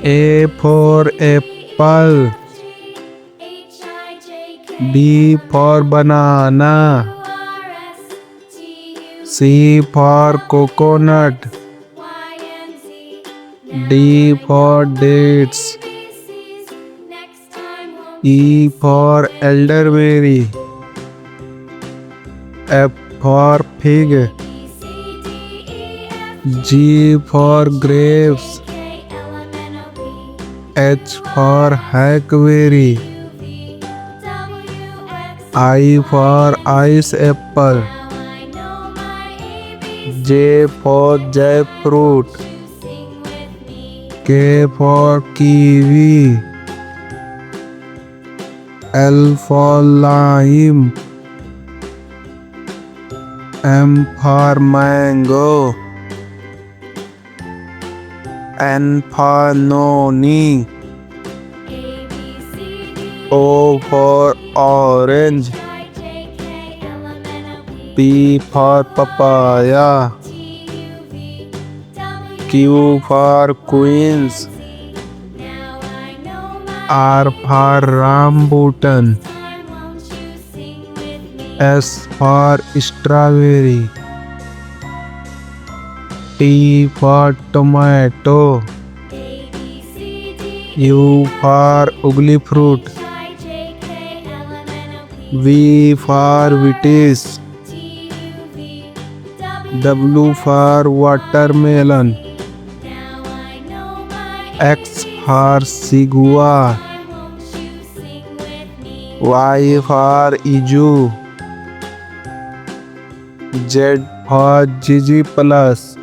A for apple. B for banana. C for coconut. D for dates. E for elderberry. F for fig. G for grapes. H for hackberry. I for ice apple. J for jackfruit. K for kiwi. L for lime. M for mango. N for noni. O for orange. P for papaya. Q for queens. R for rambutan. S for strawberry. T for tomato. U for ugly fruit. V for vitis. W for watermelon. X for sigua. Y for iju. Z for Gigi plus.